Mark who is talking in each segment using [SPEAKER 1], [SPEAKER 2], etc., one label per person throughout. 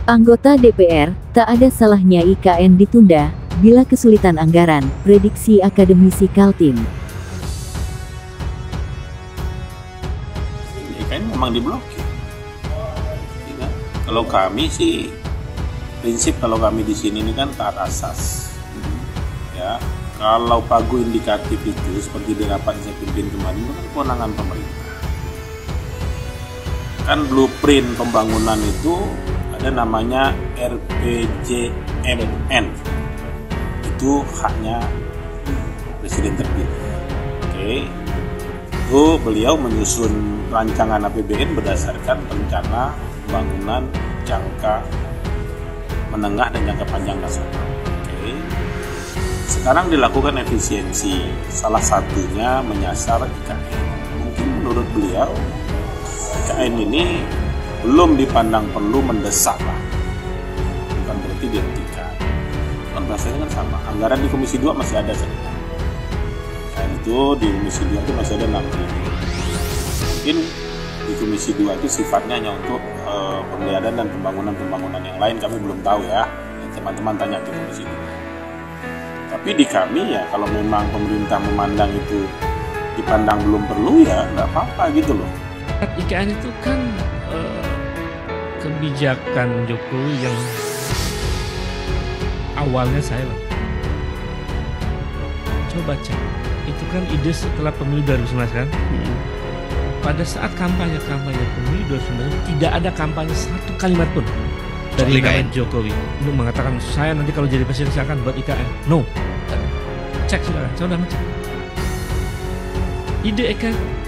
[SPEAKER 1] Anggota DPR, tak ada salahnya IKN ditunda, bila kesulitan anggaran, prediksi akademisi Kaltim.
[SPEAKER 2] IKN memang diblokir. Ya, kalau kami sih, prinsip kalau kami di sini ini kan taat asas. Ya, kalau pagu indikatif itu seperti di rapat saya pimpin kemarin itu kan kewenangan pemerintah. Kan blueprint pembangunan itu ada namanya RPJMN, itu haknya presiden terpilih. Oke, itu beliau menyusun rancangan APBN berdasarkan rencana pembangunan jangka menengah dan jangka panjang nasional. Oke, sekarang dilakukan efisiensi, salah satunya menyasar IKN. Mungkin menurut beliau IKN ini belum dipandang perlu mendesak lah, bukan berarti dihentikan. Kan bahasanya kan sama. Anggaran di Komisi 2 masih ada sebenarnya. Dan itu di Komisi 2 itu masih ada 6 triliun. Mungkin di Komisi 2 itu sifatnya hanya untuk pemeliharaan dan pembangunan yang lain, kami belum tahu ya. Teman-teman tanya di Komisi 2. Tapi di kami ya, kalau memang pemerintah memandang itu dipandang belum perlu ya nggak apa-apa gitu loh.
[SPEAKER 3] IKN itu kan kebijakan Jokowi yang awalnya saya coba cek, itu kan ide setelah pemilu 2019 kan. Pada saat kampanye pemilu 2019 tidak ada kampanye satu kalimat pun dari IKN Jokowi untuk mengatakan saya nanti kalau jadi presiden saya akan buat IKN. No, cek silakan, saya udah ngecek. Ide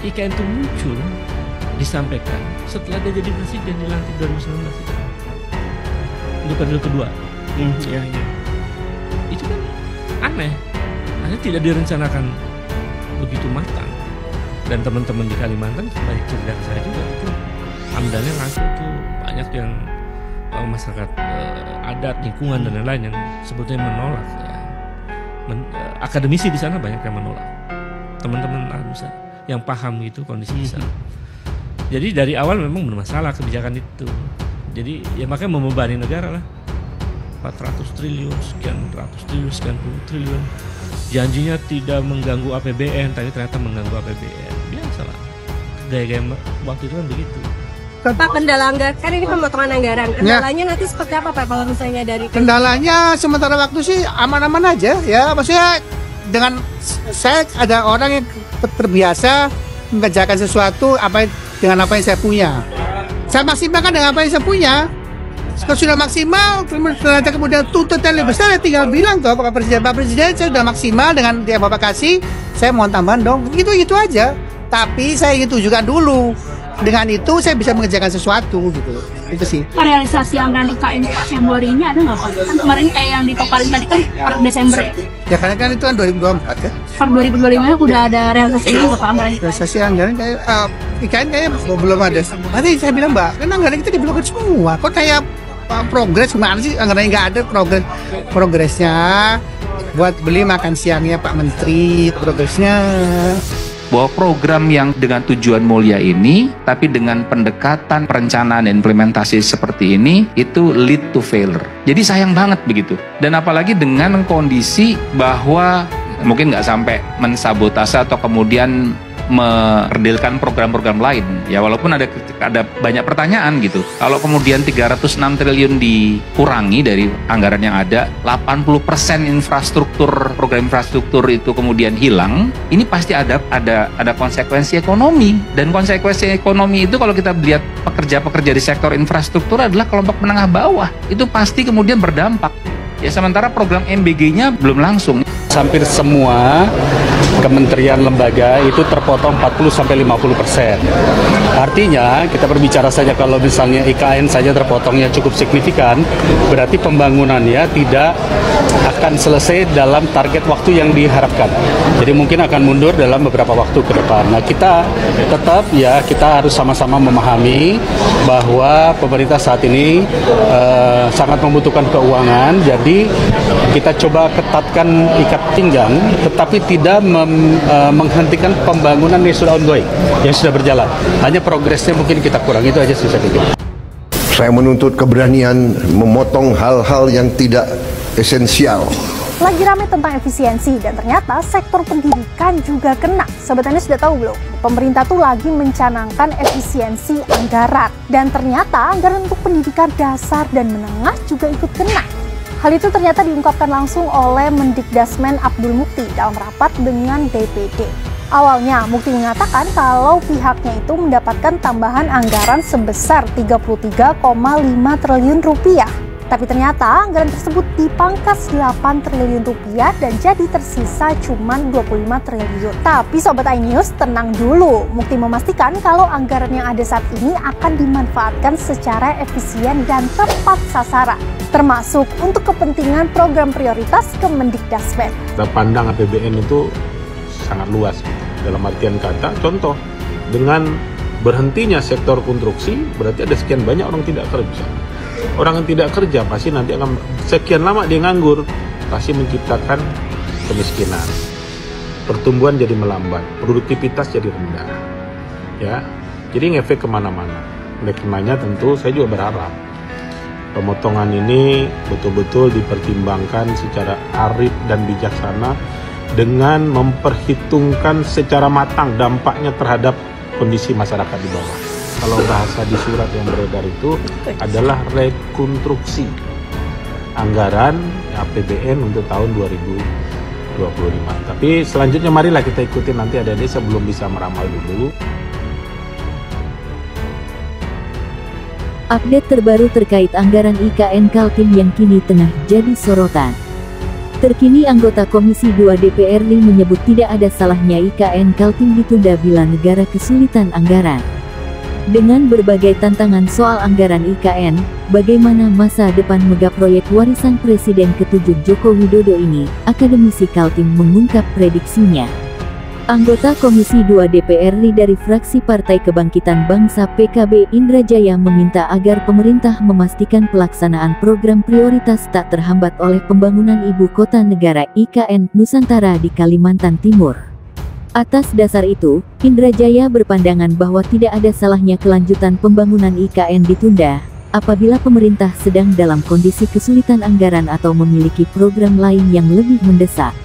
[SPEAKER 3] IKN itu muncul, disampaikan setelah dia jadi presiden dilantik 2019 itu. Untuk periode kedua. Ya. Itu kan aneh. Hanya tidak direncanakan begitu matang. Dan teman-teman di Kalimantan banyak cerita ke saya juga itu. Amdalnya ngaku tuh banyak yang masyarakat adat, lingkungan dan lain-lain yang sebetulnya menolak ya. Akademisi di sana banyak yang menolak. Teman-teman yang paham gitu kondisi di sana. Jadi dari awal memang bermasalah kebijakan itu. Jadi ya makanya membebani negara lah. 400 triliun, sekian ratus triliun, sekian puluh triliun. Janjinya tidak mengganggu APBN, tapi ternyata mengganggu APBN. Biasalah. Gaya-gaya waktu itu kan begitu.
[SPEAKER 4] Pak, kendala anggaran, kan ini pemotongan anggaran. Kendalanya nanti seperti apa Pak kalau misalnya dari...
[SPEAKER 5] Kendalanya sementara waktu sih aman-aman aja ya. Maksudnya dengan saya ada orang yang terbiasa mengerjakan sesuatu dengan apa yang saya punya. Saya maksimalkan dengan apa yang saya punya. Kalau sudah maksimal, ternyata kemudian tuntutan lebih besar, ya tinggal bilang toh Pak Presiden saya sudah maksimal dengan yang Bapak kasih, saya mau tambahan dong. Itu aja. Tapi saya ingin tunjukkan dulu. Dengan itu saya bisa mengerjakan sesuatu gitu. Itu sih.
[SPEAKER 6] Realisasi anggaran IKN Februari ini ada nggak Pak? Kan kemarin kayak yang dipaparin tadi kan per Desember.
[SPEAKER 5] Ya karena kan itu kan 2024 kan.
[SPEAKER 6] Per 2025 udah ada realisasi ini Pak anggaran.
[SPEAKER 5] Realisasi anggaran kayak IKN kayaknya belum ada. Nanti saya bilang Mbak, kan anggaran kita diblokir semua. Kok kayak progres gimana sih? Anggarannya nggak ada progresnya. Buat beli makan siangnya Pak Menteri, progresnya.
[SPEAKER 7] Bahwa program yang dengan tujuan mulia ini, tapi dengan pendekatan perencanaan dan implementasi seperti ini, itu lead to failure. Jadi sayang banget begitu. Dan apalagi dengan kondisi bahwa mungkin nggak sampai mensabotase atau kemudian merdilkan program-program lain. Ya walaupun ada banyak pertanyaan gitu. Kalau kemudian 306 triliun dikurangi dari anggaran yang ada, 80% infrastruktur, program infrastruktur itu kemudian hilang, ini pasti ada konsekuensi ekonomi. Dan konsekuensi ekonomi itu kalau kita lihat pekerja-pekerja di sektor infrastruktur adalah kelompok menengah bawah. Itu pasti kemudian berdampak. Ya sementara program MBG-nya belum langsung.
[SPEAKER 8] Hampir semua kementerian lembaga itu terpotong 40-50%. Artinya kita berbicara saja kalau misalnya IKN saja terpotongnya cukup signifikan, berarti pembangunannya tidak akan selesai dalam target waktu yang diharapkan. Jadi mungkin akan mundur dalam beberapa waktu ke depan. Nah kita tetap ya kita harus sama-sama memahami bahwa pemerintah saat ini sangat membutuhkan keuangan. Jadi kita coba ketatkan ikat pinggang, tetapi tidak menghentikan pembangunan yang sudah ongoing, yang sudah berjalan. Hanya progresnya mungkin kita kurang, itu aja sih saya pikir.
[SPEAKER 9] Saya menuntut keberanian memotong hal-hal yang tidak esensial.
[SPEAKER 10] Lagi rame tentang efisiensi dan ternyata sektor pendidikan juga kena. Sobat Anda sudah tahu belum? Pemerintah tuh lagi mencanangkan efisiensi anggaran. Dan ternyata anggaran untuk pendidikan dasar dan menengah juga ikut kena. Hal itu ternyata diungkapkan langsung oleh Mendikdasmen Abdul Mukti dalam rapat dengan DPD. Awalnya Mukti mengatakan kalau pihaknya itu mendapatkan tambahan anggaran sebesar 33,5 triliun rupiah. Tapi ternyata anggaran tersebut dipangkas 8 triliun rupiah dan jadi tersisa cuma 25 triliun. Tapi Sobat iNews, tenang dulu. Mukti memastikan kalau anggaran yang ada saat ini akan dimanfaatkan secara efisien dan tepat sasaran, termasuk untuk kepentingan program prioritas Kemendikdasmen.
[SPEAKER 2] Kita pandang APBN itu sangat luas. Dalam artian kata, contoh, dengan berhentinya sektor konstruksi, berarti ada sekian banyak orang tidak kerja. Orang yang tidak kerja pasti nanti akan sekian lama dia nganggur, pasti menciptakan kemiskinan. Pertumbuhan jadi melambat, produktivitas jadi rendah. Ya, jadi ngefek kemana-mana. Oleh karenanya tentu saya juga berharap pemotongan ini betul-betul dipertimbangkan secara arif dan bijaksana dengan memperhitungkan secara matang dampaknya terhadap kondisi masyarakat di bawah. Kalau bahasa di surat yang beredar itu adalah rekonstruksi anggaran APBN untuk tahun 2025. Tapi selanjutnya marilah kita ikuti nanti adik-adik sebelum bisa meramal dulu.
[SPEAKER 1] Update terbaru terkait anggaran IKN Kaltim yang kini tengah jadi sorotan. Terkini anggota Komisi 2 DPR RI menyebut tidak ada salahnya IKN Kaltim ditunda bila negara kesulitan anggaran. Dengan berbagai tantangan soal anggaran IKN, bagaimana masa depan megaproyek warisan Presiden ke-7 Joko Widodo ini, akademisi Kaltim mengungkap prediksinya. Anggota Komisi 2 DPR RI dari fraksi Partai Kebangkitan Bangsa PKB Indra Jaya meminta agar pemerintah memastikan pelaksanaan program prioritas tak terhambat oleh pembangunan Ibu Kota Negara IKN Nusantara di Kalimantan Timur. Atas dasar itu, Indra Jaya berpandangan bahwa tidak ada salahnya kelanjutan pembangunan IKN ditunda, apabila pemerintah sedang dalam kondisi kesulitan anggaran atau memiliki program lain yang lebih mendesak.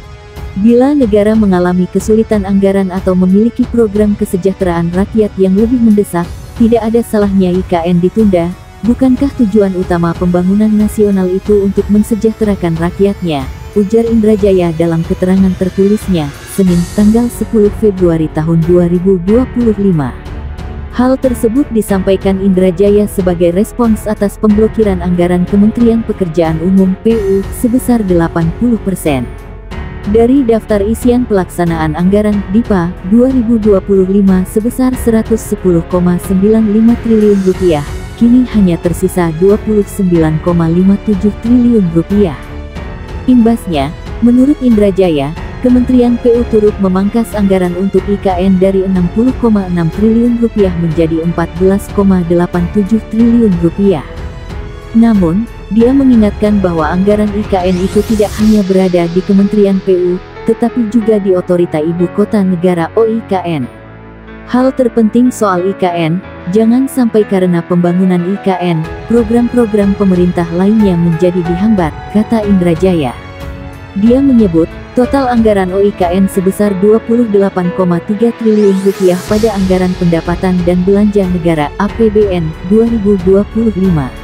[SPEAKER 1] Bila negara mengalami kesulitan anggaran atau memiliki program kesejahteraan rakyat yang lebih mendesak, tidak ada salahnya IKN ditunda. Bukankah tujuan utama pembangunan nasional itu untuk mensejahterakan rakyatnya? Ujar Indra Jaya dalam keterangan tertulisnya, Senin, tanggal 10 Februari tahun 2025. Hal tersebut disampaikan Indra Jaya sebagai respons atas pemblokiran anggaran Kementerian Pekerjaan Umum (PU) sebesar 80% dari daftar isian pelaksanaan anggaran DIPA 2025 sebesar 110,95 triliun rupiah, kini hanya tersisa 29,57 triliun rupiah. Imbasnya, menurut Indra Jaya, Kementerian PU turut memangkas anggaran untuk IKN dari 60,6 triliun rupiah menjadi 14,87 triliun rupiah. Namun, dia mengingatkan bahwa anggaran IKN itu tidak hanya berada di Kementerian PU, tetapi juga di Otorita Ibu Kota Negara (OIKN). Hal terpenting soal IKN, jangan sampai karena pembangunan IKN, program-program pemerintah lainnya menjadi dihambat, kata Indra Jaya. Dia menyebut, total anggaran OIKN sebesar 28,3 triliun rupiah pada anggaran pendapatan dan belanja negara (APBN) 2025.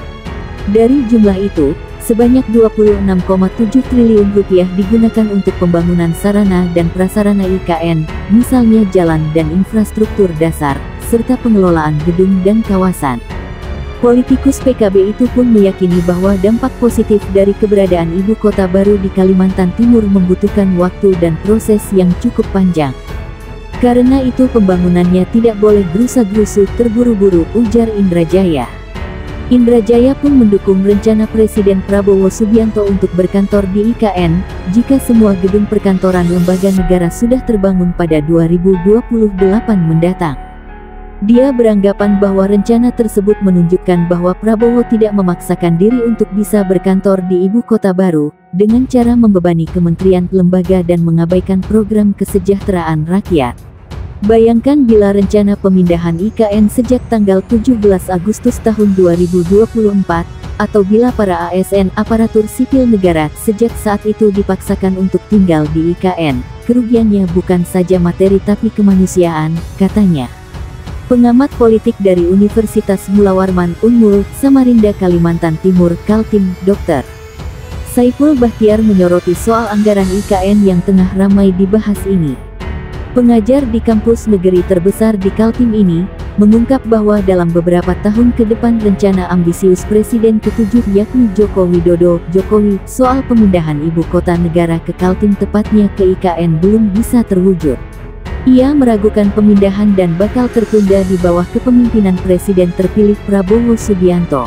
[SPEAKER 1] Dari jumlah itu, sebanyak 26,7 triliun rupiah digunakan untuk pembangunan sarana dan prasarana IKN, misalnya jalan dan infrastruktur dasar, serta pengelolaan gedung dan kawasan. Politikus PKB itu pun meyakini bahwa dampak positif dari keberadaan ibu kota baru di Kalimantan Timur membutuhkan waktu dan proses yang cukup panjang. Karena itu pembangunannya tidak boleh gerusa-gerusu terburu-buru, ujar Indra Jaya. Indra Jaya pun mendukung rencana Presiden Prabowo Subianto untuk berkantor di IKN, jika semua gedung perkantoran lembaga negara sudah terbangun pada 2028 mendatang. Dia beranggapan bahwa rencana tersebut menunjukkan bahwa Prabowo tidak memaksakan diri untuk bisa berkantor di ibu kota baru, dengan cara membebani kementerian, lembaga dan mengabaikan program kesejahteraan rakyat. Bayangkan bila rencana pemindahan IKN sejak tanggal 17 Agustus tahun 2024, atau bila para ASN aparatur sipil negara sejak saat itu dipaksakan untuk tinggal di IKN, kerugiannya bukan saja materi tapi kemanusiaan, katanya. Pengamat politik dari Universitas Mula Warman Unmul, Samarinda, Kalimantan Timur, Kaltim, Dr. Saiful Bahtiar menyoroti soal anggaran IKN yang tengah ramai dibahas ini. Pengajar di kampus negeri terbesar di Kaltim ini mengungkap bahwa dalam beberapa tahun ke depan rencana ambisius Presiden ke-7 yakni Joko Widodo Jokowi soal pemindahan ibu kota negara ke Kaltim, tepatnya ke IKN, belum bisa terwujud. Ia meragukan pemindahan dan bakal tertunda di bawah kepemimpinan Presiden terpilih Prabowo Subianto.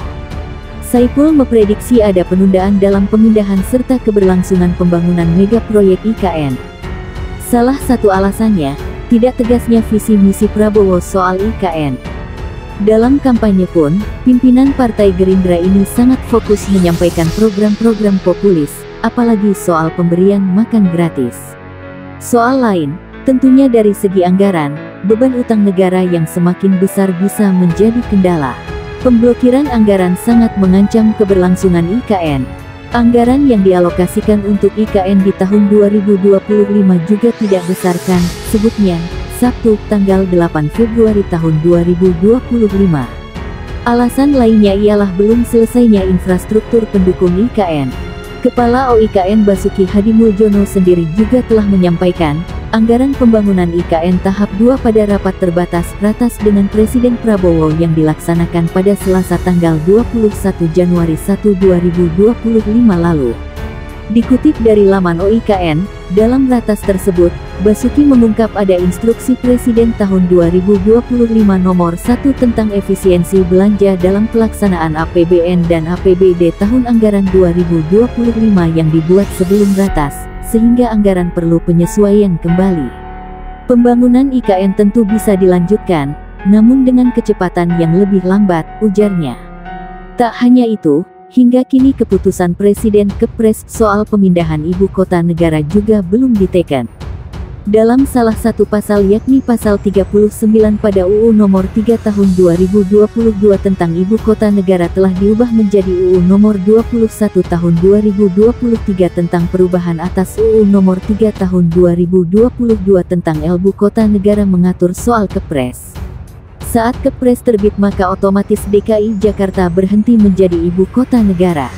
[SPEAKER 1] Saiful memprediksi ada penundaan dalam pemindahan serta keberlangsungan pembangunan mega proyek IKN. Salah satu alasannya, tidak tegasnya visi misi Prabowo soal IKN. Dalam kampanye pun, pimpinan Partai Gerindra ini sangat fokus menyampaikan program-program populis, apalagi soal pemberian makan gratis. Soal lain, tentunya dari segi anggaran, beban utang negara yang semakin besar bisa menjadi kendala. Pemblokiran anggaran sangat mengancam keberlangsungan IKN. Anggaran yang dialokasikan untuk IKN di tahun 2025 juga tidak besar kan, sebutnya, Sabtu, tanggal 8 Februari tahun 2025. Alasan lainnya ialah belum selesainya infrastruktur pendukung IKN. Kepala OIKN Basuki Hadimuljono sendiri juga telah menyampaikan, anggaran pembangunan IKN tahap 2 pada rapat terbatas ratas dengan Presiden Prabowo yang dilaksanakan pada Selasa tanggal 21 Januari 2025 lalu. Dikutip dari laman OIKN, dalam ratas tersebut, Basuki mengungkap ada instruksi Presiden tahun 2025 nomor 1 tentang efisiensi belanja dalam pelaksanaan APBN dan APBD tahun anggaran 2025 yang dibuat sebelum ratas, sehingga anggaran perlu penyesuaian kembali. Pembangunan IKN tentu bisa dilanjutkan, namun dengan kecepatan yang lebih lambat, ujarnya. Tak hanya itu, hingga kini keputusan Presiden Kepres soal pemindahan ibu kota negara juga belum diteken. Dalam salah satu pasal yakni pasal 39 pada UU nomor 3 tahun 2022 tentang ibu kota negara telah diubah menjadi UU nomor 21 tahun 2023 tentang perubahan atas UU nomor 3 tahun 2022 tentang ibu kota negara, mengatur soal Kepres. Saat Kepres terbit maka otomatis DKI Jakarta berhenti menjadi ibu kota negara.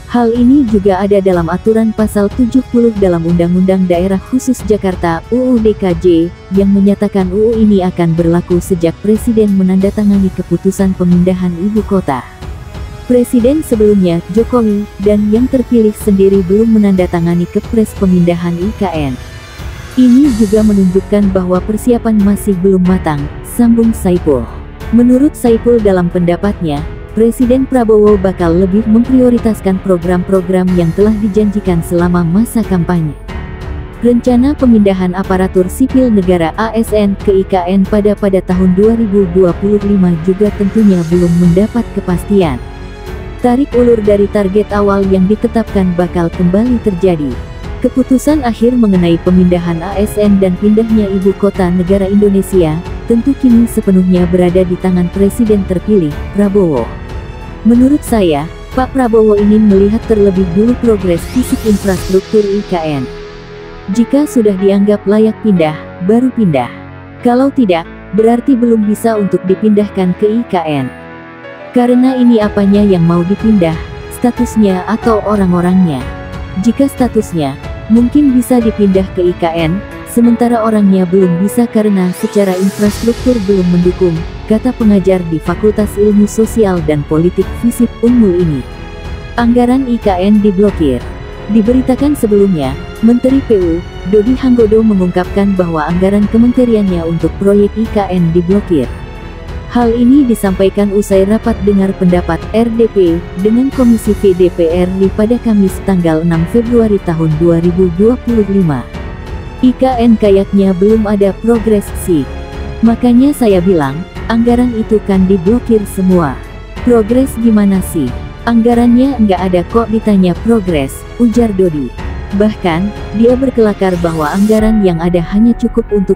[SPEAKER 1] Hal ini juga ada dalam aturan pasal 70 dalam Undang-Undang Daerah Khusus Jakarta (UU DKJ) yang menyatakan UU ini akan berlaku sejak Presiden menandatangani keputusan pemindahan ibu kota. Presiden sebelumnya, Jokowi, dan yang terpilih sendiri belum menandatangani Kepres pemindahan IKN. Ini juga menunjukkan bahwa persiapan masih belum matang, sambung Saiful. Menurut Saiful dalam pendapatnya, Presiden Prabowo bakal lebih memprioritaskan program-program yang telah dijanjikan selama masa kampanye. Rencana pemindahan aparatur sipil negara ASN ke IKN pada tahun 2025 juga tentunya belum mendapat kepastian. Tarik ulur dari target awal yang ditetapkan bakal kembali terjadi. Keputusan akhir mengenai pemindahan ASN dan pindahnya ibu kota negara Indonesia tentu kini sepenuhnya berada di tangan Presiden terpilih, Prabowo. Menurut saya, Pak Prabowo ingin melihat terlebih dulu progres fisik infrastruktur IKN. Jika sudah dianggap layak pindah, baru pindah. Kalau tidak, berarti belum bisa untuk dipindahkan ke IKN. Karena ini apanya yang mau dipindah, statusnya atau orang-orangnya. Jika statusnya, mungkin bisa dipindah ke IKN, sementara orangnya belum bisa karena secara infrastruktur belum mendukung, kata pengajar di Fakultas Ilmu Sosial dan Politik FISIP Unmul ini. Anggaran IKN diblokir. Diberitakan sebelumnya, Menteri PU, Dodi Hanggodo mengungkapkan bahwa anggaran kementeriannya untuk proyek IKN diblokir. Hal ini disampaikan usai rapat dengar pendapat RDP dengan Komisi V DPR RI pada Kamis tanggal 6 Februari tahun 2025. IKN kayaknya belum ada progres sih. Makanya saya bilang, anggaran itu kan diblokir semua. Progres gimana sih? Anggarannya nggak ada kok ditanya progres, ujar Dodi. Bahkan, dia berkelakar bahwa anggaran yang ada hanya cukup untuk